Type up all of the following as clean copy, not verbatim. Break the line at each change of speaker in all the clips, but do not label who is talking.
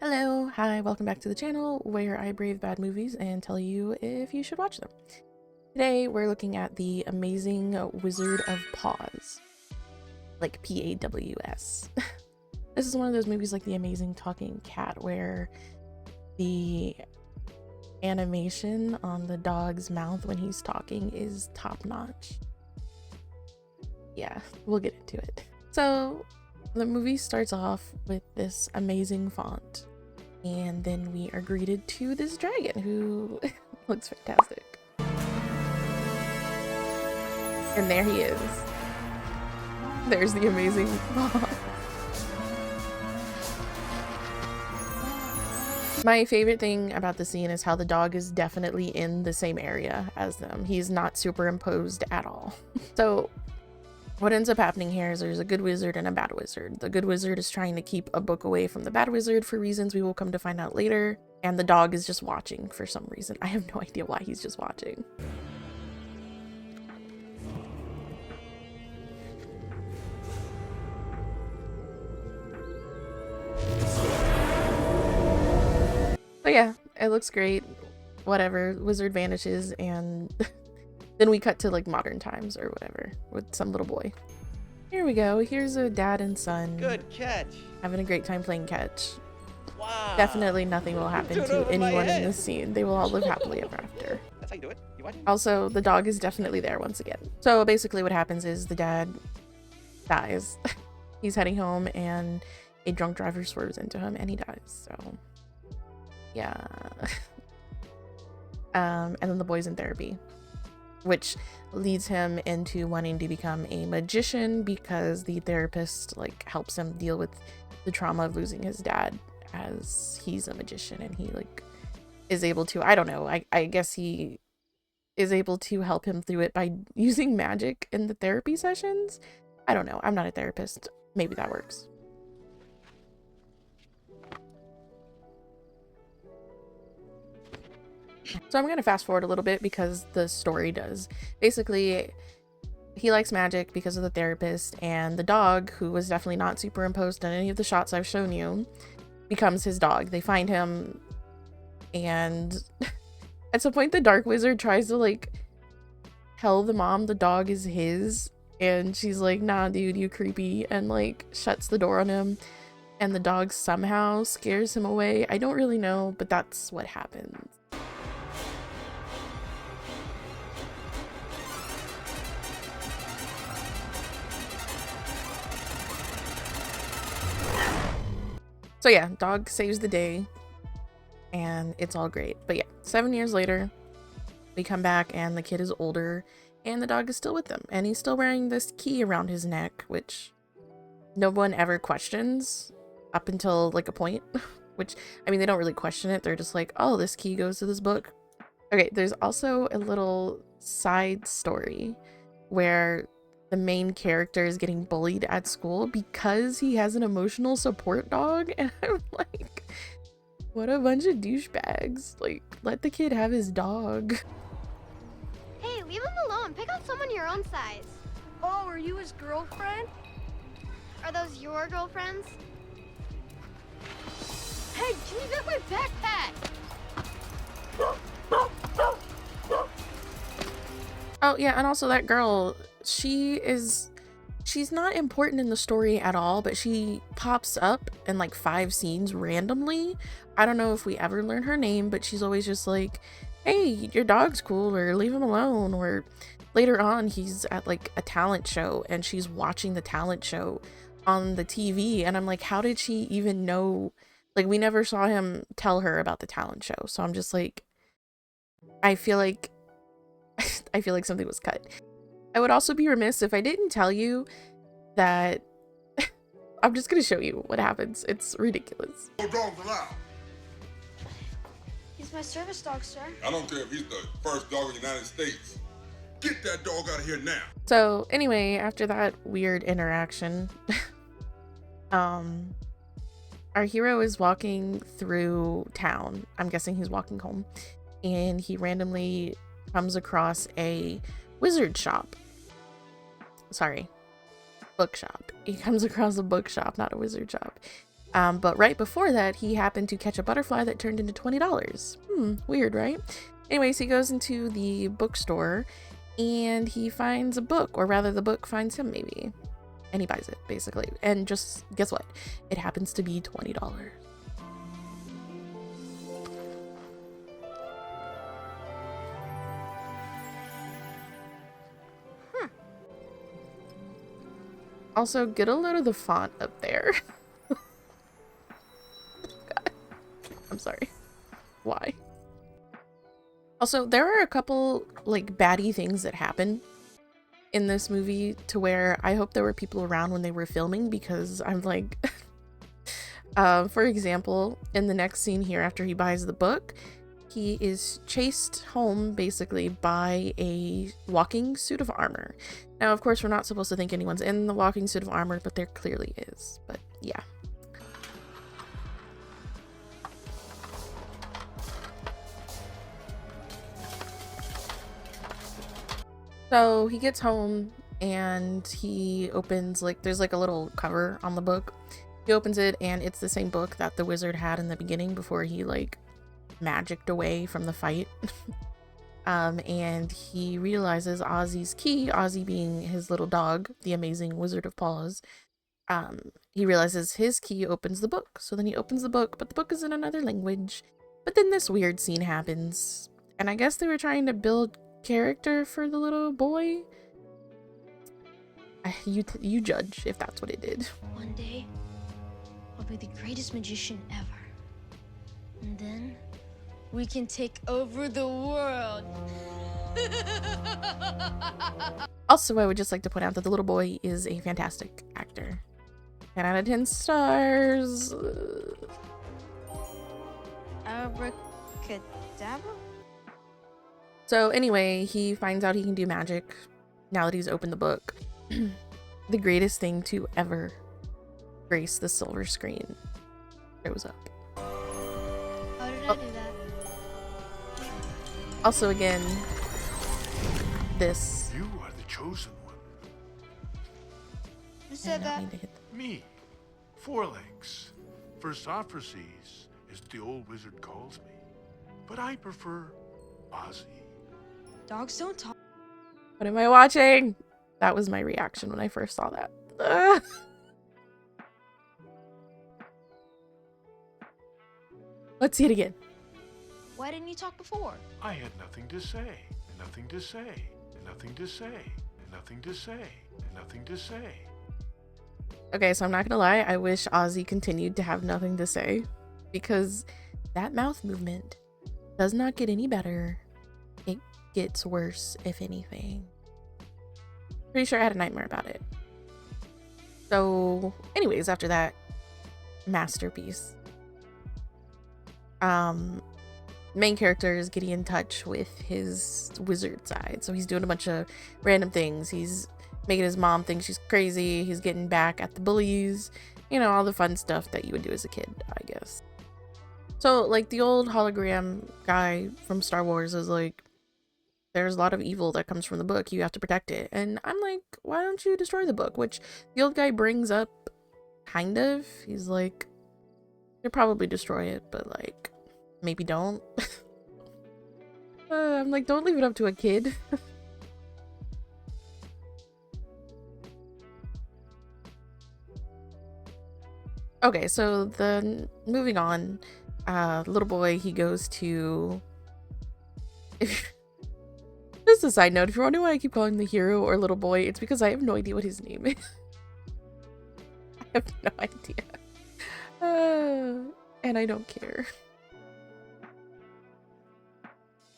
Hello, hi, welcome back to the channel where I brave bad movies and tell you if you should watch them. Today we're looking at The Amazing Wizard of Paws, like P-A-W-S. This is one of those movies like The Amazing Talking Cat where the animation on the dog's mouth when he's talking is top notch. Yeah, we'll get into it. So the movie starts off with this amazing font. And then we are greeted to this dragon who looks fantastic. And there he is. There's the amazing Paws. My favorite thing about the scene is how the dog is definitely in the same area as them. He's not superimposed at all. So what ends up happening here is there's a good wizard and a bad wizard. The good wizard is trying to keep a book away from the bad wizard for reasons we will come to find out later. And the dog is just watching for some reason. I have no idea why he's just watching. But yeah, it looks great. Whatever, wizard vanishes and then we cut to like modern times or whatever with some little boy. Here we go. Here's a dad and son.
Good catch.
Having a great time playing catch.
Wow.
Definitely nothing will happen to anyone in this scene. They will all live happily ever after.
That's how you do it. You watching?
Also, the dog is definitely there once again. So basically what happens is the dad dies. He's heading home and a drunk driver swerves into him and he dies. So yeah. And then the boy's in therapy, which leads him into wanting to become a magician because the therapist like helps him deal with the trauma of losing his dad, as he's a magician and he like is able to, I don't know, I guess he is able to help him through it by using magic in the therapy sessions. I don't know, I'm not a therapist, maybe that works. So I'm going to fast forward a little bit because the story does. Basically, he likes magic because of the therapist, and the dog, who was definitely not superimposed on any of the shots I've shown you, becomes his dog. They find him, and at some point the dark wizard tries to like tell the mom the dog is his, and she's like, nah dude, you creepy, and like shuts the door on him, and the dog somehow scares him away. I don't really know, but that's what happens. So yeah, dog saves the day and it's all great. But yeah, 7 years later, we come back and the kid is older and the dog is still with them. And he's still wearing this key around his neck, which no one ever questions up until like a point, which, I mean, they don't really question it. They're just like, oh, this key goes to this book. Okay, there's also a little side story where the main character is getting bullied at school because he has an emotional support dog, and I'm like, what a bunch of douchebags. Like, let the kid have his dog.
Hey, leave him alone. Pick out someone your own size.
Oh, are you his girlfriend?
Are those your girlfriends?
Hey, give me back my backpack!
Oh yeah, and also that girl, she's not important in the story at all, but she pops up in like 5 scenes randomly. I don't know if we ever learn her name, but she's always just like, hey, your dog's cool, or leave him alone. Or later on he's at like a talent show and she's watching the talent show on the TV, and I'm like, how did she even know? Like, we never saw him tell her about the talent show. So I'm just like, I feel like something was cut. I would also be remiss if I didn't tell you that I'm just gonna show you what happens. It's ridiculous.
No dogs allowed.
He's my service dog, sir.
I don't care if he's the first dog in the United States. Get that dog out of here now.
So anyway, after that weird interaction, our hero is walking through town. I'm guessing he's walking home, and he randomly comes across a wizard shop. Sorry, bookshop. He comes across a bookshop, not a wizard shop. But right before that, he happened to catch a butterfly that turned into $20. Weird, right? Anyways, he goes into the bookstore and he finds a book, or rather the book finds him maybe. And he buys it, basically. And just guess what? It happens to be $20. Also, get a load of the font up there. God. I'm sorry. Why? Also, there are a couple, like, baddie things that happen in this movie to where I hope there were people around when they were filming, because I'm like... for example, in the next scene here, after he buys the book, he is chased home, basically, by a walking suit of armor. Now, of course, we're not supposed to think anyone's in the walking suit of armor, but there clearly is. But, yeah. So, he gets home, and he opens, like, there's, like, a little cover on the book. He opens it, and it's the same book that the wizard had in the beginning before he, like, magicked away from the fight. And he realizes Ozzy's key, Ozzy being his little dog, the amazing Wizard of Paws, he realizes his key opens the book. So then he opens the book, but the book is in another language. But then this weird scene happens, and I guess they were trying to build character for the little boy. You judge if that's what it did.
One day, I'll be the greatest magician ever. And then we can take over the world.
Also, I would just like to point out that the little boy is a fantastic actor. 10 out of 10 stars.
Abracadabra?
So anyway, he finds out he can do magic now that he's opened the book. The greatest thing to ever grace the silver screen shows up.
How did I do that?
Also, again, this.
You are the chosen one.
Who said that?
Me. Forelegs. Versophroses, as the old wizard calls me. But I prefer Ozzy.
Dogs don't talk.
What am I watching? That was my reaction when I first saw that. Ugh. Let's see it again.
Why didn't you talk before?
I had nothing to say. Nothing to say. Nothing to say. Nothing to say. Nothing to say.
Okay, so I'm not gonna lie, I wish Ozzy continued to have nothing to say, because that mouth movement does not get any better. It gets worse, if anything. Pretty sure I had a nightmare about it. So, anyways, after that masterpiece, main character is getting in touch with his wizard side. So he's doing a bunch of random things. He's making his mom think she's crazy. He's getting back at the bullies. You know, all the fun stuff that you would do as a kid, I guess. So, like, the old hologram guy from Star Wars is like, there's a lot of evil that comes from the book. You have to protect it. And I'm like, why don't you destroy the book? Which the old guy brings up, kind of. He's like, you'll probably destroy it, but, like, maybe don't. I'm like, don't leave it up to a kid. Okay, so moving on, little boy, he goes to... Just a side note, if you're wondering why I keep calling him the hero or little boy, it's because I have no idea what his name is. I have no idea. And I don't care.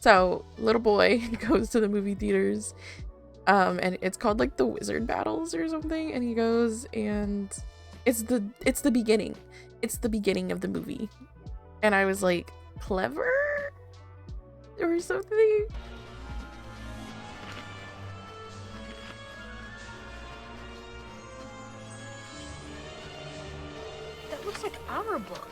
So, little boy goes to the movie theaters, and it's called, like, the Wizard Battles or something, and he goes, and it's the beginning. It's the beginning of the movie. And I was like, clever? Or something?
That looks like our book.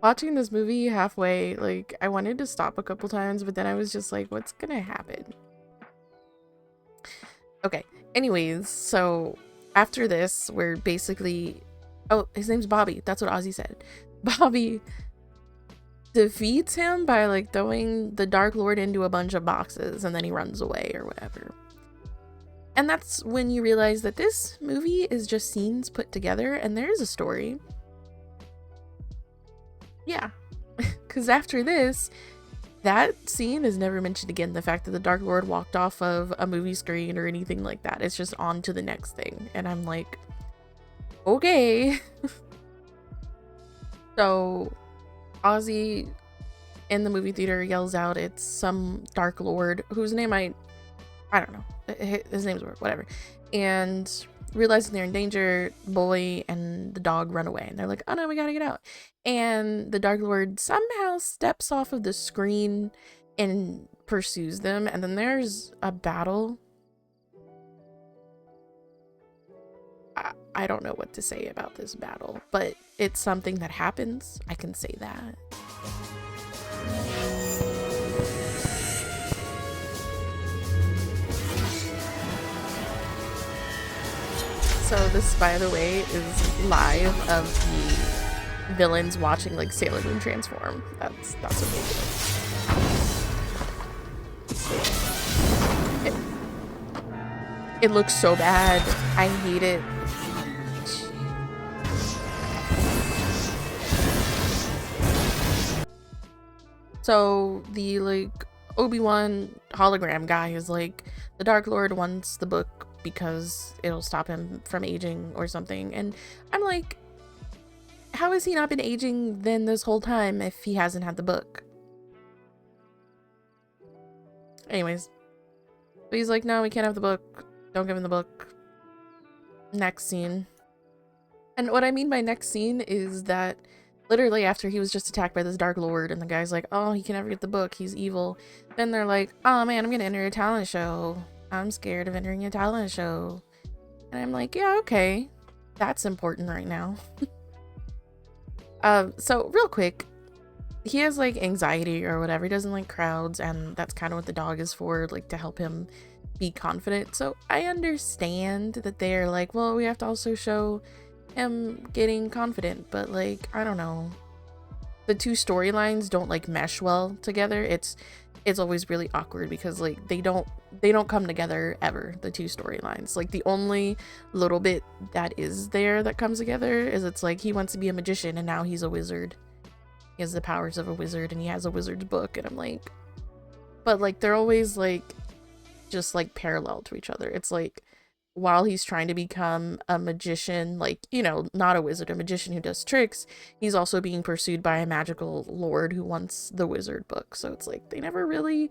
Watching this movie halfway, like, I wanted to stop a couple times, but then I was just like, what's gonna happen? Okay, anyways, so after this, where basically, oh, his name's Bobby. That's what Ozzy said. Bobby defeats him by like throwing the Dark Lord into a bunch of boxes, and then he runs away or whatever. And that's when you realize that this movie is just scenes put together, and there's a story. Yeah, because after this, that scene is never mentioned again. The fact that the Dark Lord walked off of a movie screen or anything like that. It's just on to the next thing. And I'm like, okay. So Ozzy in the movie theater yells out it's some Dark Lord whose name I don't know. His name's whatever. And realizing they're in danger, Boy and the dog run away. And they're like, oh no, we gotta get out. And the Dark Lord somehow steps off of the screen and pursues them. And then there's a battle. I don't know what to say about this battle, but it's something that happens. I can say that. So this, by the way, is live of the villains watching like Sailor Moon transform. That's what they do. It looks so bad. I hate it. So the like Obi-Wan hologram guy is like, the Dark Lord wants the book because it'll stop him from aging or something. And I'm like, how has he not been aging then this whole time if he hasn't had the book? Anyways, so he's like, no, we can't have the book. Don't give him the book. Next scene. And what I mean by next scene is that literally after he was just attacked by this Dark Lord and the guy's like, oh, he can never get the book, he's evil. Then they're like, oh man, I'm gonna enter a talent show. I'm scared of entering a talent show. And I'm like, yeah, okay. That's important right now. So real quick, he has like anxiety or whatever. He doesn't like crowds, and that's kind of what the dog is for, like to help him be confident. So I understand that they're like, well, we have to also show him getting confident, but like, I don't know, the two storylines don't like mesh well together. It's always really awkward because like they don't come together ever, the two storylines. Like the only little bit that is there that comes together is it's like he wants to be a magician and now he's a wizard. He has the powers of a wizard and he has a wizard's book, and I'm like, but like they're always like just like parallel to each other. It's like while he's trying to become a magician, like, you know, not a wizard, a magician who does tricks, he's also being pursued by a magical lord who wants the wizard book. So it's like they never really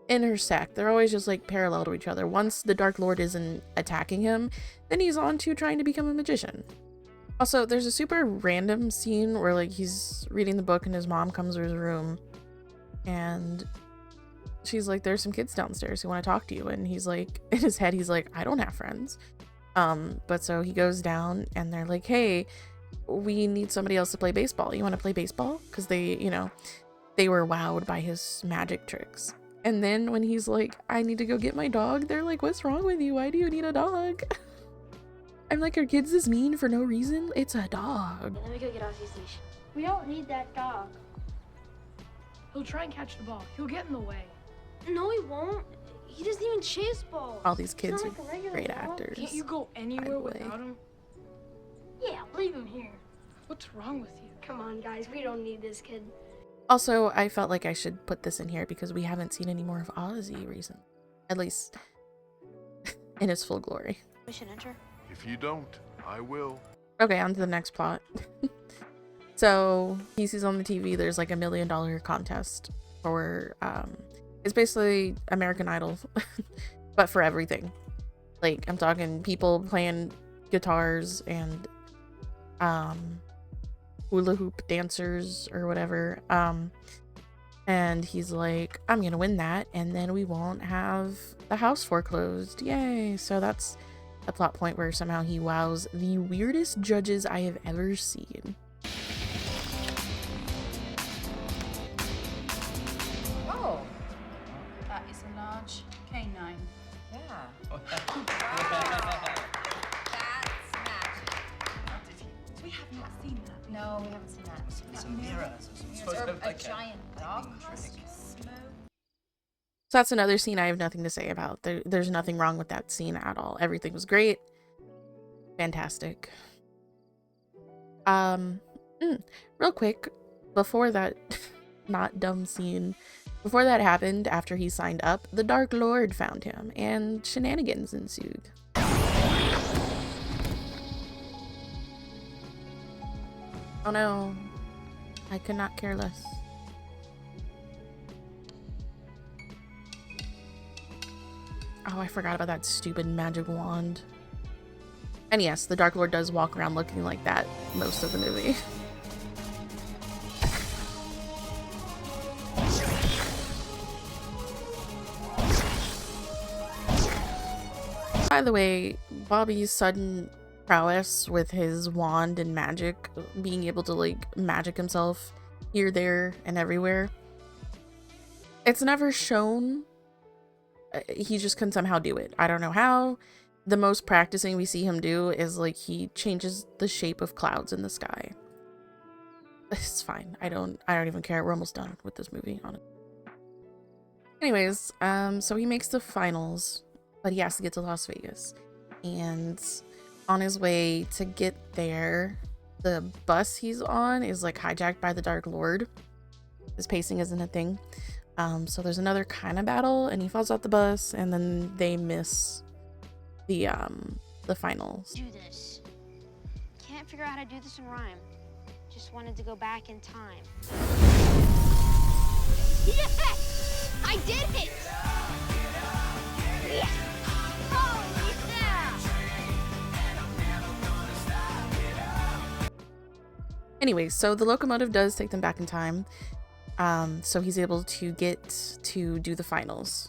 intersect. They're always just like parallel to each other. Once the Dark Lord isn't attacking him, then he's on to trying to become a magician. Also, there's a super random scene where like he's reading the book and his mom comes to his room and she's like, there's some kids downstairs who want to talk to you. And he's like, in his head, he's like, I don't have friends. But so he goes down and they're like, hey, we need somebody else to play baseball. You want to play baseball? Because they, you know, they were wowed by his magic tricks. And then when he's like, I need to go get my dog, they're like, what's wrong with you? Why do you need a dog? I'm like, are kids this mean for no reason? It's a dog.
Let me go get Ozzy's leash.
We don't need that dog. He'll try and catch the ball. He'll get in the way.
No, he won't. He doesn't even chase balls.
All these kids
He's not
are
like a regular
great
dog.
actors.
Can't you go anywhere without him?
Yeah, leave him here.
What's wrong with you?
Come on, guys. We don't need this kid.
Also, I felt like I should put this in here because we haven't seen any more of Ozzy recently. At least in his full glory.
We should enter.
If you don't, I will.
Okay, on to the next plot. So he sees on the TV there's like $1 million contest for it's basically American Idol but for everything. Like I'm talking people playing guitars and hula hoop dancers or whatever, and he's like, I'm gonna win that and then we won't have the house foreclosed. Yay. So that's a plot point where somehow he wows the weirdest judges I have ever seen.
Oh, that is a large canine.
Yeah.
No, we haven't seen that.
Some mirrors or some
Or
sort of
a
like
giant dog costume.
So that's another scene I have nothing to say about. There's nothing wrong with that scene at all. Everything was great. Fantastic. Real quick, before that not dumb scene, before that happened, after he signed up, the Dark Lord found him and shenanigans ensued. Oh no, I could not care less. Oh, I forgot about that stupid magic wand. And yes, the Dark Lord does walk around looking like that most of the movie. By the way, Bobby's sudden prowess with his wand and magic, being able to like magic himself here, there, and everywhere, it's never shown. He just can somehow do it. I don't know how. The most practicing we see him do is like he changes the shape of clouds in the sky. It's fine. I don't even care. We're almost done with this movie, honestly. Anyways, so he makes the finals, but he has to get to Las Vegas. And on his way to get there, the bus he's on is like hijacked by the Dark Lord. His pacing isn't a thing. So there's another kind of battle and he falls off the bus and then they miss the finals.
Do this. Can't figure out how to do this in rhyme. Just wanted to go back in time. Yes! I did it! Yeah! Oh, yeah!
Anyways, so the locomotive does take them back in time. So he's able to get to do the finals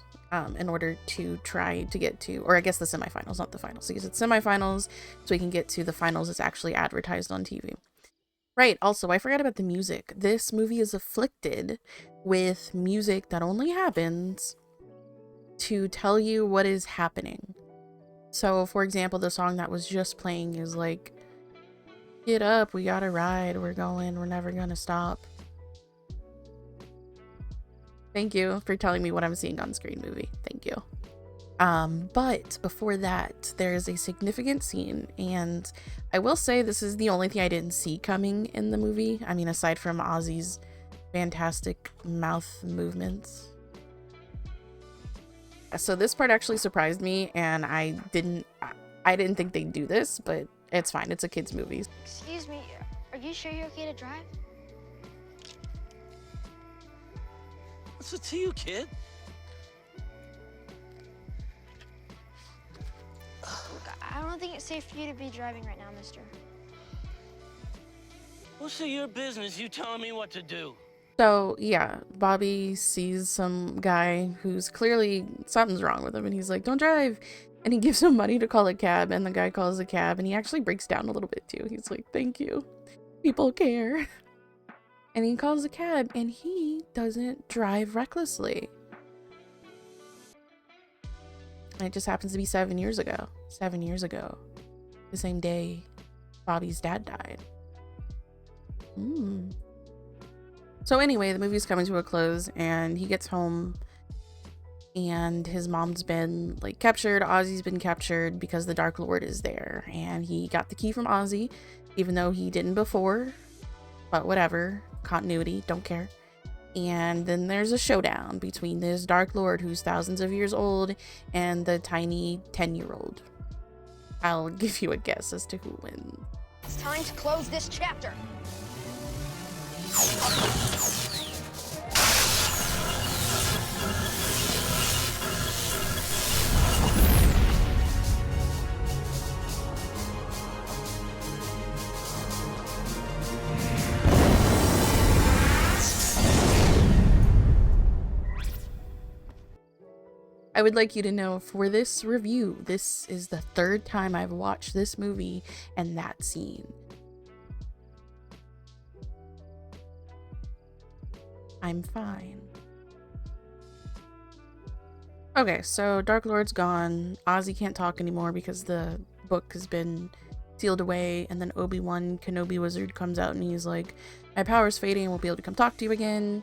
in order to try to get to, or I guess the semifinals, not the finals. So he's at semifinals, so he can get to the finals. It's actually advertised on TV. Right, also, I forgot about the music. This movie is afflicted with music that only happens to tell you what is happening. So, for example, the song that was just playing is like, get up, we gotta ride, we're going, we're never gonna stop. Thank you for telling me what I'm seeing on screen, movie. Thank you. But before that, there's a significant scene, and I will say this is the only thing I didn't see coming in the movie. I mean, aside from Ozzy's fantastic mouth movements. So this part actually surprised me, and I didn't think they'd do this, but it's fine. It's a kid's movie.
Excuse me, are you sure you're okay to drive?
What's it to you, kid?
Look, I don't think it's safe for you to be driving right now, mister.
What's it your business you telling me what to do?
So yeah, Bobby sees some guy who's clearly something's wrong with him, and he's like, don't drive. And he gives him money to call a cab, and the guy calls a cab, and he actually breaks down a little bit too. He's like, thank you. People care. And he calls a cab, and he doesn't drive recklessly. And it just happens to be 7 years ago. 7 years ago. The same day Bobby's dad died. So anyway, the movie's coming to a close, and he gets home, and his mom's been like captured. Ozzy's been captured because the Dark Lord is there, and he got the key from Ozzy, even though he didn't before. But whatever. Continuity, don't care. And then there's a showdown between this Dark Lord who's thousands of years old and the tiny 10-year-old. I'll give you a guess as to who wins.
It's time to close this chapter.
I would like you to know, for this review, this is the third time I've watched this movie and that scene. I'm fine. Okay, so Dark Lord's gone. Ozzy can't talk anymore because the book has been sealed away, and then Obi-Wan Kenobi Wizard comes out and he's like, my power's fading, I won't be able to come talk to you again.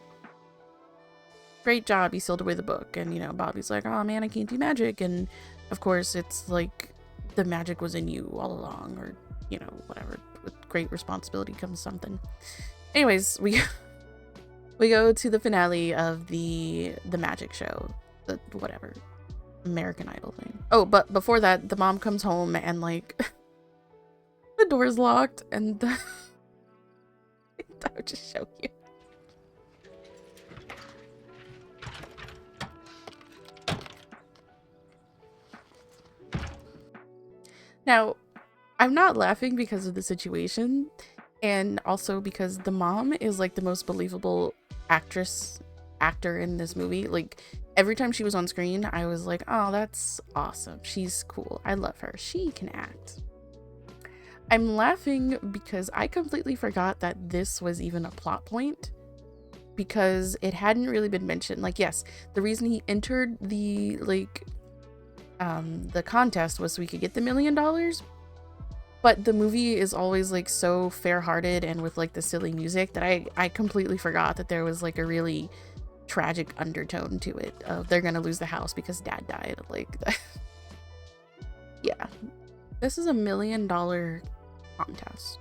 Great job, you sealed away the book. And, you know, Bobby's like, oh man, I can't do magic. And of course, it's like, the magic was in you all along, or, you know, whatever. With great responsibility comes something. Anyways, we go to the finale of the magic show, the whatever American Idol thing. Oh, but before that, the mom comes home and like the door's locked, and I would just show you. Now, I'm not laughing because of the situation, and also because the mom is like the most believable actor in this movie. Like, every time she was on screen, I was like, oh, that's awesome. She's cool. I love her. She can act. I'm laughing because I completely forgot that this was even a plot point, because it hadn't really been mentioned. Like, yes, the reason he entered the contest was so we could get the $1 million, but the movie is always like so fair-hearted and with like the silly music that I completely forgot that there was like a really tragic undertone to it of they're gonna lose the house because dad died. Like, yeah, this is a $1 million contest,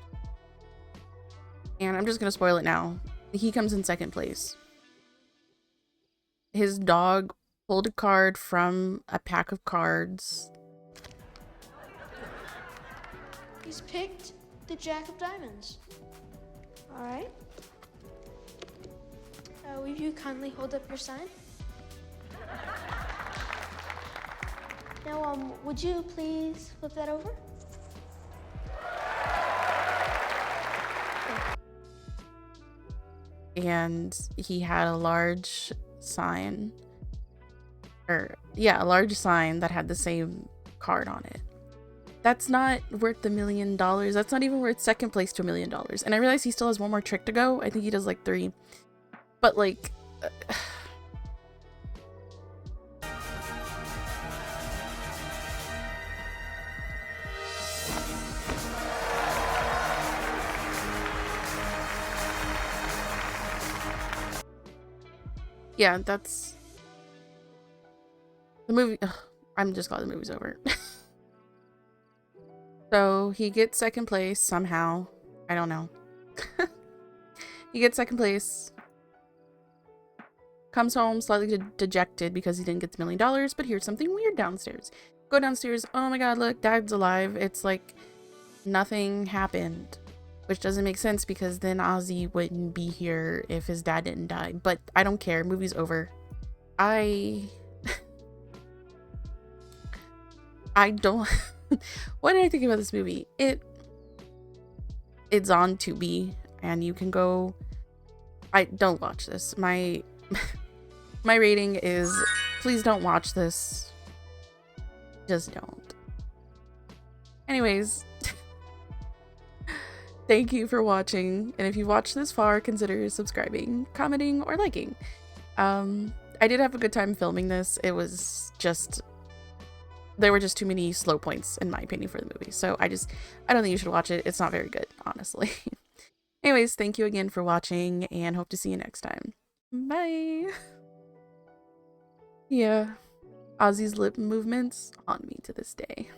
and I'm just gonna spoil it now. He comes in second place. His dog pulled a card from a pack of cards.
He's picked the Jack of Diamonds. All right. Will you kindly hold up your sign? Now, would you please flip that over?
And he had a large sign, or yeah, a large sign that had the same card on it. That's not worth the $1 million. That's not even worth second place to $1 million. And I realize he still has one more trick to go. I think he does like 3. But like, yeah, that's the movie. Ugh, I'm just glad the movie's over. So he gets second place somehow. I don't know. He gets second place. Comes home slightly dejected because he didn't get the $1 million, but here's something weird downstairs. Go downstairs. Oh my god, look, dad's alive. It's like nothing happened, which doesn't make sense because then Ozzy wouldn't be here if his dad didn't die. But I don't care. Movie's over. I don't. What did I think about this movie? It's on Tubi, and you can go. I don't watch this. My rating is, please don't watch this. Just don't. Anyways, thank you for watching, and if you watched this far, consider subscribing, commenting, or liking. I did have a good time filming this. It was just, there were just too many slow points in my opinion for the movie, so I don't think you should watch it. It's not very good, honestly. Anyways, thank you again for watching, and hope to see you next time. Bye. Yeah, Ozzy's lip movements haunt me to this day.